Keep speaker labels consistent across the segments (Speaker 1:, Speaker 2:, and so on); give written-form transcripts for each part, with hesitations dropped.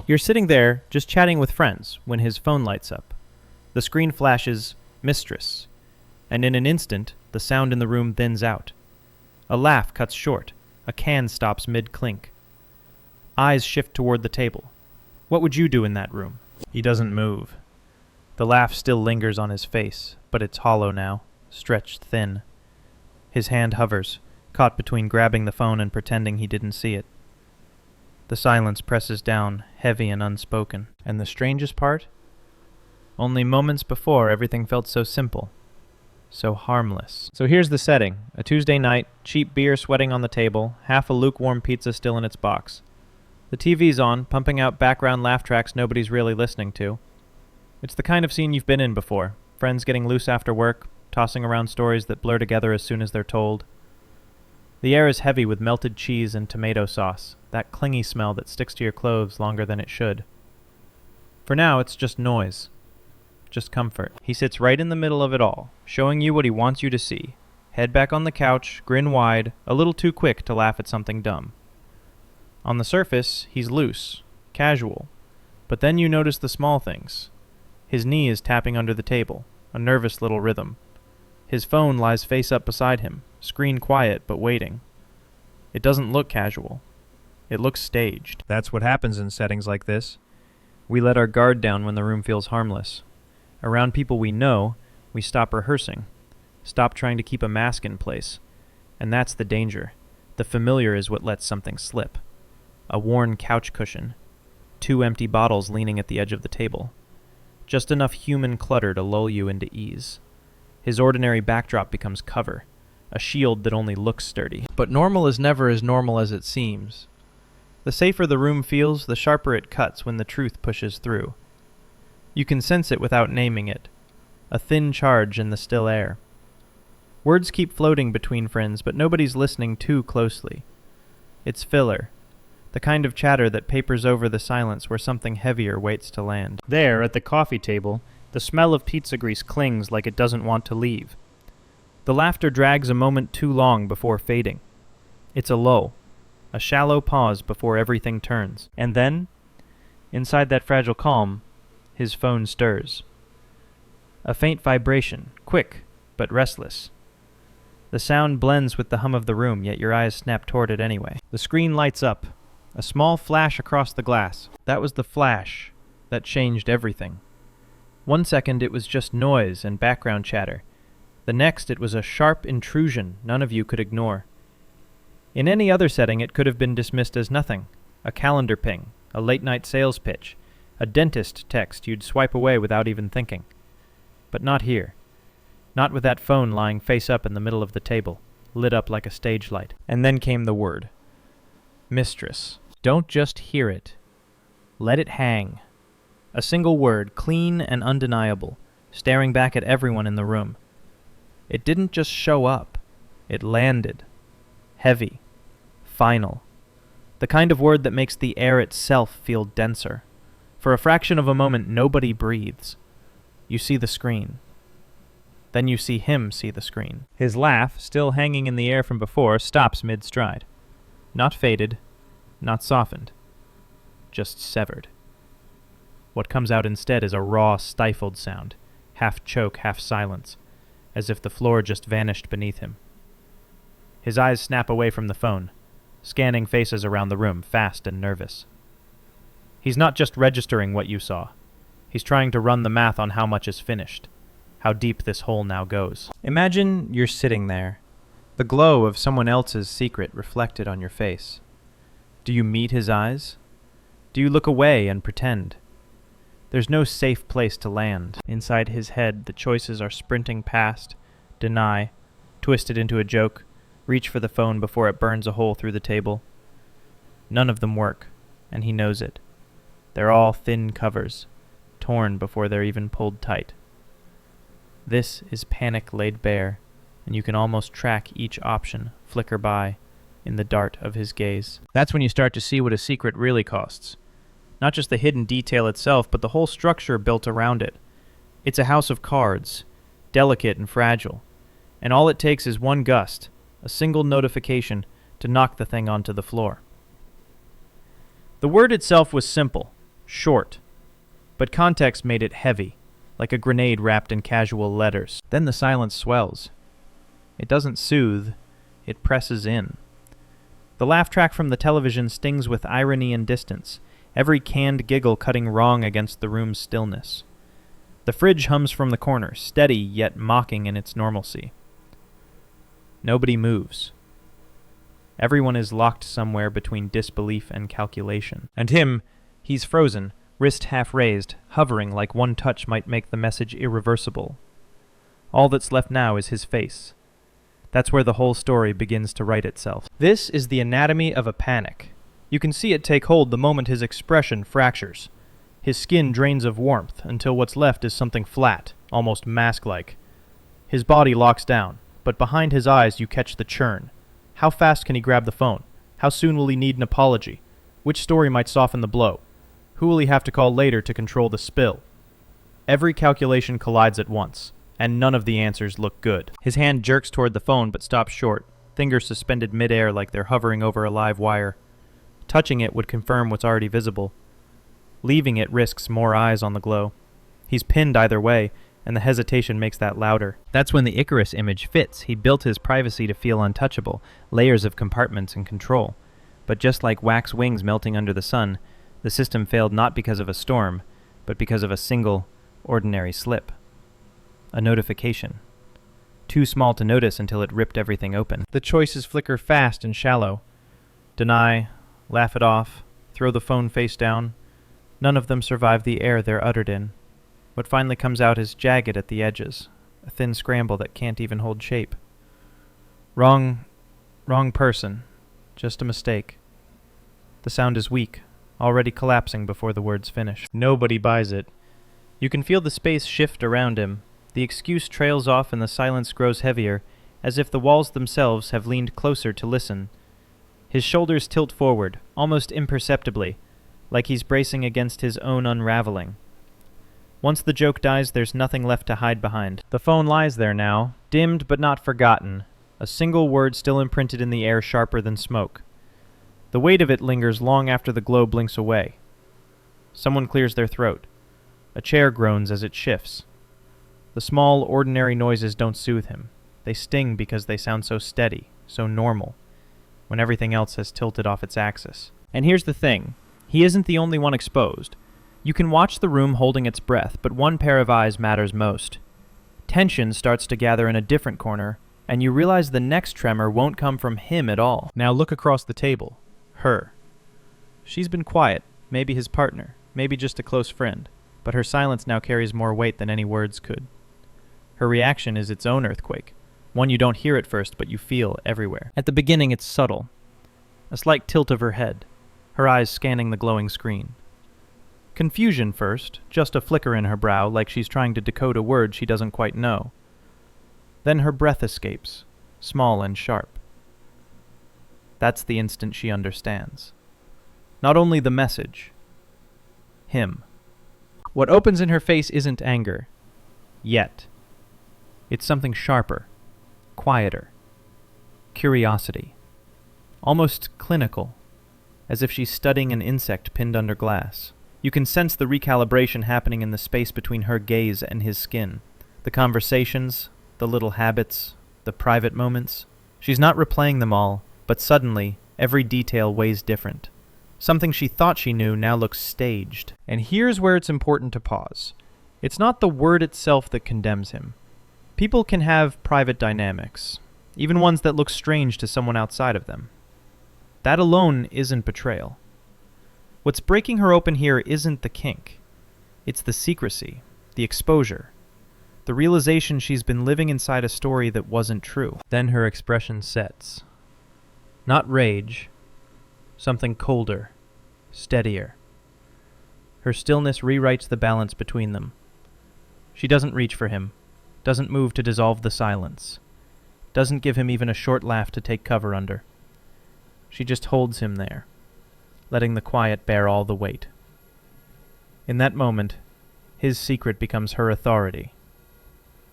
Speaker 1: You're sitting there, just chatting with friends, when his phone lights up. The screen flashes, Mistress, and in an instant, the sound in the room thins out. A laugh cuts short. A can stops mid-clink. Eyes shift toward the table. What would you do in that room? He doesn't move. The laugh still lingers on his face, but it's hollow now, stretched thin. His hand hovers, caught between grabbing the phone and pretending he didn't see it. The silence presses down, heavy and unspoken. And the strangest part? Only moments before, everything felt so simple. So harmless. So here's the setting. A Tuesday night, cheap beer sweating on the table, half a lukewarm pizza still in its box. The TV's on, pumping out background laugh tracks nobody's really listening to. It's the kind of scene you've been in before. Friends getting loose after work, tossing around stories that blur together as soon as they're told. The air is heavy with melted cheese and tomato sauce, that clingy smell that sticks to your clothes longer than it should. For now, it's just noise. Just comfort. He sits right in the middle of it all, showing you what he wants you to see. Head back on the couch, grin wide, a little too quick to laugh at something dumb. On the surface, he's loose, casual, but then you notice the small things. His knee is tapping under the table, a nervous little rhythm. His phone lies face up beside him, screen quiet but waiting. It doesn't look casual. It looks staged. That's what happens in settings like this. We let our guard down when the room feels harmless. Around people we know, we stop rehearsing, stop trying to keep a mask in place. And that's the danger. The familiar is what lets something slip. A worn couch cushion, 2 empty bottles leaning at the edge of the table. Just enough human clutter to lull you into ease. His ordinary backdrop becomes cover, a shield that only looks sturdy. But normal is never as normal as it seems. The safer the room feels, the sharper it cuts when the truth pushes through. You can sense it without naming it, a thin charge in the still air. Words keep floating between friends, but nobody's listening too closely. It's filler, the kind of chatter that papers over the silence where something heavier waits to land. There, at the coffee table, the smell of pizza grease clings like it doesn't want to leave. The laughter drags a moment too long before fading. It's a lull, a shallow pause before everything turns. And then, inside that fragile calm, his phone stirs. A faint vibration, quick, but restless. The sound blends with the hum of the room, yet your eyes snap toward it anyway. The screen lights up, a small flash across the glass. That was the flash that changed everything. 1 second it was just noise and background chatter. The next it was a sharp intrusion none of you could ignore. In any other setting it could have been dismissed as nothing. A calendar ping, a late-night sales pitch, a dentist text you'd swipe away without even thinking. But not here. Not with that phone lying face up in the middle of the table, lit up like a stage light. And then came the word. Mistress. Don't just hear it. Let it hang. A single word, clean and undeniable, staring back at everyone in the room. It didn't just show up. It landed. Heavy. Final. The kind of word that makes the air itself feel denser. For a fraction of a moment, nobody breathes. You see the screen. Then you see him see the screen. His laugh, still hanging in the air from before, stops mid-stride. Not faded, not softened, just severed. What comes out instead is a raw, stifled sound, half choke, half silence, as if the floor just vanished beneath him. His eyes snap away from the phone, scanning faces around the room, fast and nervous. He's not just registering what you saw. He's trying to run the math on how much is finished, how deep this hole now goes. Imagine you're sitting there, the glow of someone else's secret reflected on your face. Do you meet his eyes? Do you look away and pretend? There's no safe place to land. Inside his head, the choices are sprinting past, deny, twist it into a joke, reach for the phone before it burns a hole through the table. None of them work, and he knows it. They're all thin covers, torn before they're even pulled tight. This is panic laid bare, and you can almost track each option flicker by in the dart of his gaze. That's when you start to see what a secret really costs. Not just the hidden detail itself, but the whole structure built around it. It's a house of cards, delicate and fragile, and all it takes is one gust, a single notification, to knock the thing onto the floor. The word itself was simple, short, but context made it heavy, like a grenade wrapped in casual letters. Then the silence swells. It doesn't soothe, it presses in. The laugh track from the television stings with irony and distance, every canned giggle cutting wrong against the room's stillness. The fridge hums from the corner, steady yet mocking in its normalcy. Nobody moves. Everyone is locked somewhere between disbelief and calculation. And him, he's frozen, wrist half raised, hovering like one touch might make the message irreversible. All that's left now is his face. That's where the whole story begins to write itself. This is the anatomy of a panic. You can see it take hold the moment his expression fractures. His skin drains of warmth until what's left is something flat, almost mask-like. His body locks down, but behind his eyes you catch the churn. How fast can he grab the phone? How soon will he need an apology? Which story might soften the blow? Who will he have to call later to control the spill? Every calculation collides at once, and none of the answers look good. His hand jerks toward the phone but stops short, fingers suspended midair like they're hovering over a live wire. Touching it would confirm what's already visible. Leaving it risks more eyes on the glow. He's pinned either way, and the hesitation makes that louder. That's when the Icarus image fits. He built his privacy to feel untouchable, layers of compartments and control. But just like wax wings melting under the sun, the system failed not because of a storm, but because of a single, ordinary slip. A notification. Too small to notice until it ripped everything open. The choices flicker fast and shallow. Deny, laugh it off, throw the phone face down. None of them survive the air they're uttered in. What finally comes out is jagged at the edges, a thin scramble that can't even hold shape. Wrong person. Just a mistake. The sound is weak, already collapsing before the words finish. Nobody buys it. You can feel the space shift around him. The excuse trails off and the silence grows heavier, as if the walls themselves have leaned closer to listen. His shoulders tilt forward, almost imperceptibly, like he's bracing against his own unraveling. Once the joke dies, there's nothing left to hide behind. The phone lies there now, dimmed but not forgotten, a single word still imprinted in the air sharper than smoke. The weight of it lingers long after the glow blinks away. Someone clears their throat. A chair groans as it shifts. The small, ordinary noises don't soothe him. They sting because they sound so steady, so normal, when everything else has tilted off its axis. And here's the thing. He isn't the only one exposed. You can watch the room holding its breath, but one pair of eyes matters most. Tension starts to gather in a different corner, and you realize the next tremor won't come from him at all. Now look across the table. Her. She's been quiet, maybe his partner, maybe just a close friend, but her silence now carries more weight than any words could. Her reaction is its own earthquake, one you don't hear at first, but you feel everywhere. At the beginning, it's subtle. A slight tilt of her head, her eyes scanning the glowing screen. Confusion first, just a flicker in her brow, like she's trying to decode a word she doesn't quite know. Then her breath escapes, small and sharp. That's the instant she understands. Not only the message, him. What opens in her face isn't anger. Yet. It's something sharper, quieter. Curiosity. Almost clinical, as if she's studying an insect pinned under glass. You can sense the recalibration happening in the space between her gaze and his skin. The conversations, the little habits, the private moments. She's not replaying them all, but suddenly, every detail weighs different. Something she thought she knew now looks staged. And here's where it's important to pause. It's not the word itself that condemns him. People can have private dynamics, even ones that look strange to someone outside of them. That alone isn't betrayal. What's breaking her open here isn't the kink. It's the secrecy, the exposure, the realization she's been living inside a story that wasn't true. Then her expression sets. Not rage, something colder, steadier. Her stillness rewrites the balance between them. She doesn't reach for him, doesn't move to dissolve the silence, doesn't give him even a short laugh to take cover under. She just holds him there, letting the quiet bear all the weight. In that moment, his secret becomes her authority,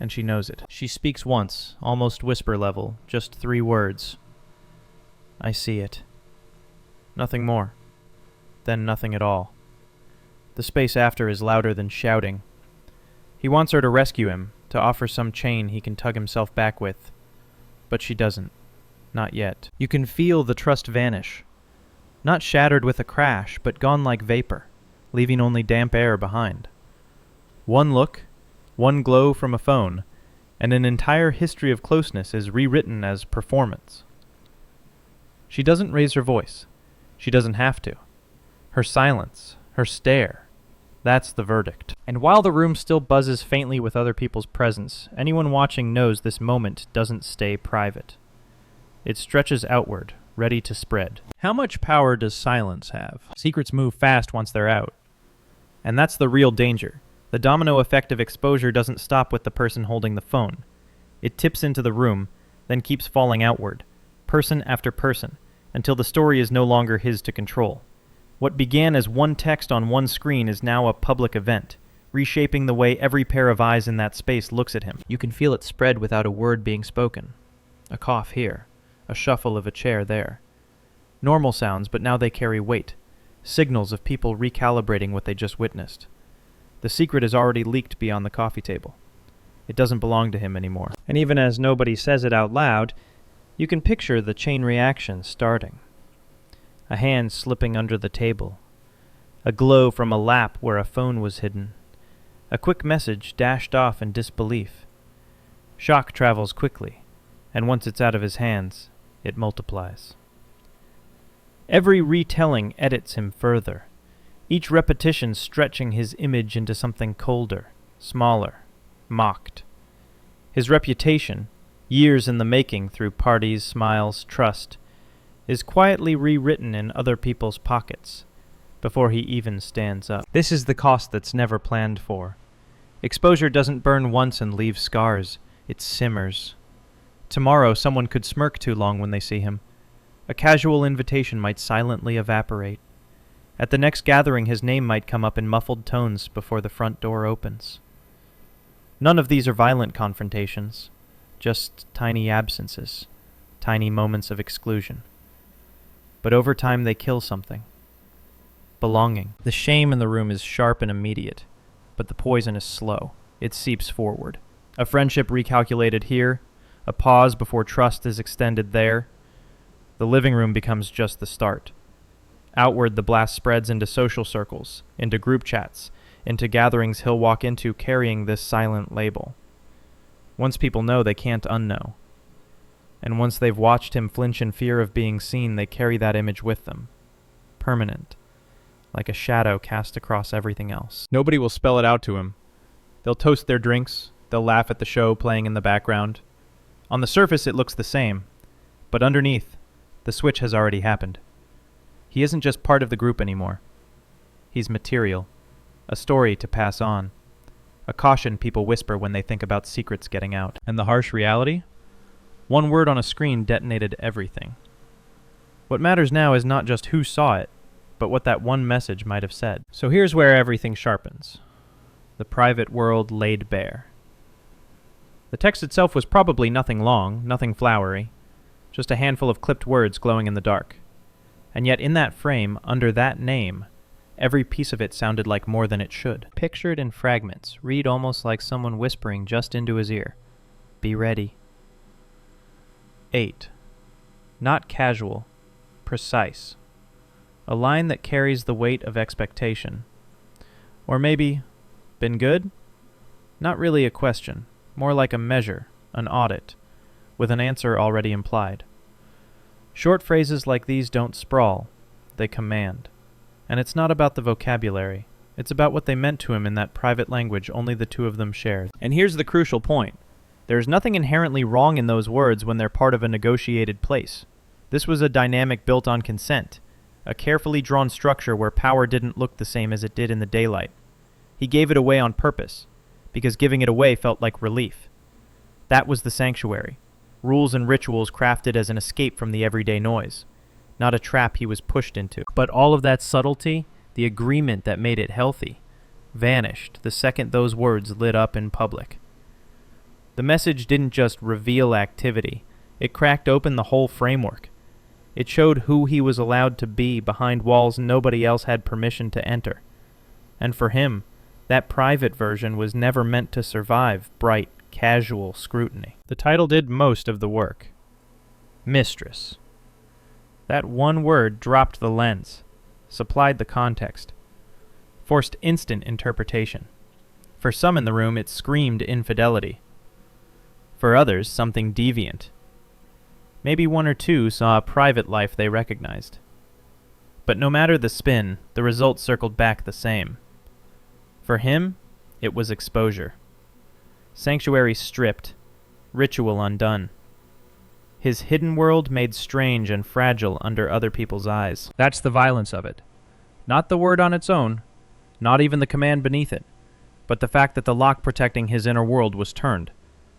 Speaker 1: and she knows it. She speaks once, almost whisper level, just 3 words. I see it. Nothing more. Then nothing at all. The space after is louder than shouting. He wants her to rescue him, to offer some chain he can tug himself back with. But she doesn't. Not yet. You can feel the trust vanish. Not shattered with a crash, but gone like vapor, leaving only damp air behind. One look, one glow from a phone, and an entire history of closeness is rewritten as performance. She doesn't raise her voice. She doesn't have to. Her silence, her stare, that's the verdict. And while the room still buzzes faintly with other people's presence, anyone watching knows this moment doesn't stay private. It stretches outward, ready to spread. How much power does silence have? Secrets move fast once they're out. And that's the real danger. The domino effect of exposure doesn't stop with the person holding the phone. It tips into the room, then keeps falling outward, person after person, until the story is no longer his to control. What began as one text on one screen is now a public event, reshaping the way every pair of eyes in that space looks at him. You can feel it spread without a word being spoken. A cough here, a shuffle of a chair there. Normal sounds, but now they carry weight, signals of people recalibrating what they just witnessed. The secret is already leaked beyond the coffee table. It doesn't belong to him anymore. And even as nobody says it out loud, you can picture the chain reaction starting. A hand slipping under the table. A glow from a lap where a phone was hidden. A quick message dashed off in disbelief. Shock travels quickly, and once it's out of his hands, it multiplies. Every retelling edits him further, each repetition stretching his image into something colder, smaller, mocked. His reputation, years in the making through parties, smiles, trust, is quietly rewritten in other people's pockets before he even stands up. This is the cost that's never planned for. Exposure doesn't burn once and leave scars. It simmers. Tomorrow someone could smirk too long when they see him. A casual invitation might silently evaporate. At the next gathering his name might come up in muffled tones before the front door opens. None of these are violent confrontations, just tiny absences, tiny moments of exclusion. But over time they kill something. Belonging. The shame in the room is sharp and immediate, but the poison is slow. It seeps forward. A friendship recalculated here, a pause before trust is extended there. The living room becomes just the start. Outward the blast spreads into social circles, into group chats, into gatherings he'll walk into carrying this silent label. Once people know, they can't unknow. And once they've watched him flinch in fear of being seen, they carry that image with them. Permanent. Like a shadow cast across everything else. Nobody will spell it out to him. They'll toast their drinks. They'll laugh at the show playing in the background. On the surface it looks the same. But underneath, the switch has already happened. He isn't just part of the group anymore. He's material. A story to pass on. A caution people whisper when they think about secrets getting out. And the harsh reality? One word on a screen detonated everything. What matters now is not just who saw it, but what that one message might have said. So here's where everything sharpens. The private world laid bare. The text itself was probably nothing long, nothing flowery, just a handful of clipped words glowing in the dark. And yet in that frame, under that name, every piece of it sounded like more than it should. Pictured in fragments, read almost like someone whispering just into his ear. Be ready. 8. Not casual, precise. A line that carries the weight of expectation. Or maybe, been good? Not really a question, more like a measure, an audit, with an answer already implied. Short phrases like these don't sprawl, they command. And it's not about the vocabulary, it's about what they meant to him in that private language only the two of them shared. And here's the crucial point. There's nothing inherently wrong in those words when they're part of a negotiated place. This was a dynamic built on consent, a carefully drawn structure where power didn't look the same as it did in the daylight. He gave it away on purpose, because giving it away felt like relief. That was the sanctuary, rules and rituals crafted as an escape from the everyday noise, not a trap he was pushed into. But all of that subtlety, the agreement that made it healthy, vanished the second those words lit up in public. The message didn't just reveal activity, it cracked open the whole framework. It showed who he was allowed to be behind walls nobody else had permission to enter. And for him, that private version was never meant to survive bright, casual scrutiny. The title did most of the work. Mistress. That one word dropped the lens, supplied the context, forced instant interpretation. For some in the room, it screamed infidelity. For others, something deviant. Maybe one or two saw a private life they recognized. But no matter the spin, the result circled back the same. For him, it was exposure. Sanctuary stripped, ritual undone. His hidden world made strange and fragile under other people's eyes. That's the violence of it. Not the word on its own, not even the command beneath it, but the fact that the lock protecting his inner world was turned,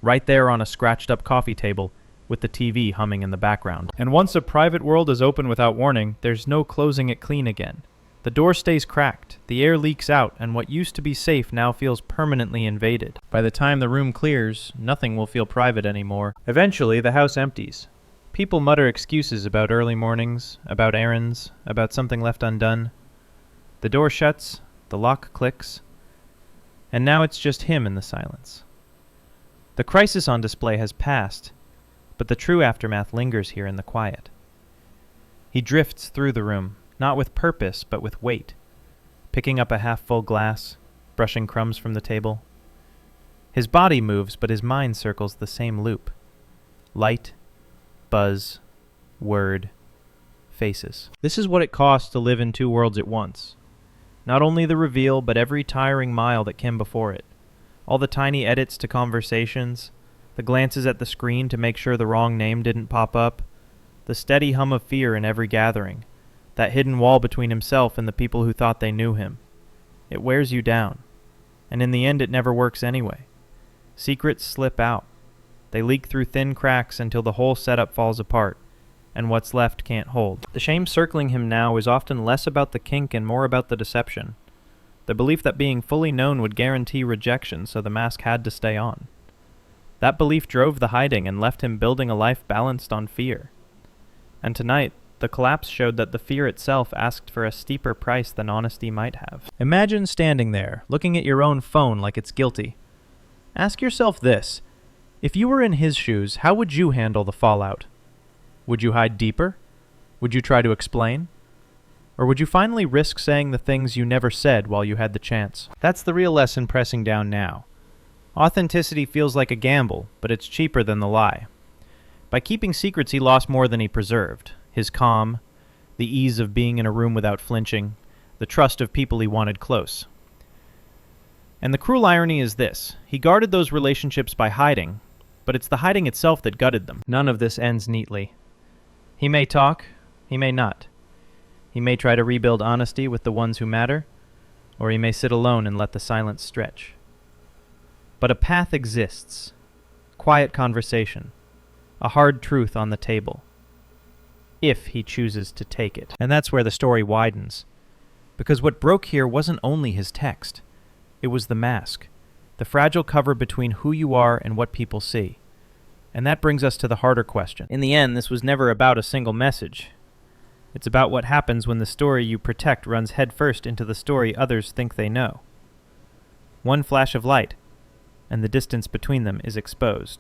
Speaker 1: right there on a scratched-up coffee table, with the TV humming in the background. And once a private world is open without warning, there's no closing it clean again. The door stays cracked, the air leaks out, and what used to be safe now feels permanently invaded. By the time the room clears, nothing will feel private anymore. Eventually, the house empties. People mutter excuses about early mornings, about errands, about something left undone. The door shuts, the lock clicks, and now it's just him in the silence. The crisis on display has passed, but the true aftermath lingers here in the quiet. He drifts through the room, not with purpose, but with weight, picking up a half-full glass, brushing crumbs from the table. His body moves, but his mind circles the same loop. Light, buzz, word, faces. This is what it costs to live in two worlds at once. Not only the reveal, but every tiring mile that came before it. All the tiny edits to conversations, the glances at the screen to make sure the wrong name didn't pop up, the steady hum of fear in every gathering, that hidden wall between himself and the people who thought they knew him. It wears you down, and in the end it never works anyway. Secrets slip out. They leak through thin cracks until the whole setup falls apart, and what's left can't hold. The shame circling him now is often less about the kink and more about the deception. The belief that being fully known would guarantee rejection, so the mask had to stay on. That belief drove the hiding and left him building a life balanced on fear. And tonight, the collapse showed that the fear itself asked for a steeper price than honesty might have. Imagine standing there, looking at your own phone like it's guilty. Ask yourself this: if you were in his shoes, how would you handle the fallout? Would you hide deeper? Would you try to explain? Or would you finally risk saying the things you never said while you had the chance? That's the real lesson pressing down now. Authenticity feels like a gamble, but it's cheaper than the lie. By keeping secrets, he lost more than he preserved. His calm, the ease of being in a room without flinching, the trust of people he wanted close. And the cruel irony is this: he guarded those relationships by hiding, but it's the hiding itself that gutted them. None of this ends neatly. He may talk, he may not. He may try to rebuild honesty with the ones who matter, or he may sit alone and let the silence stretch. But a path exists. Quiet conversation. A hard truth on the table. If he chooses to take it. And that's where the story widens. Because what broke here wasn't only his text. It was the mask. The fragile cover between who you are and what people see. And that brings us to the harder question. In the end, this was never about a single message. It's about what happens when the story you protect runs headfirst into the story others think they know. One flash of light, and the distance between them is exposed.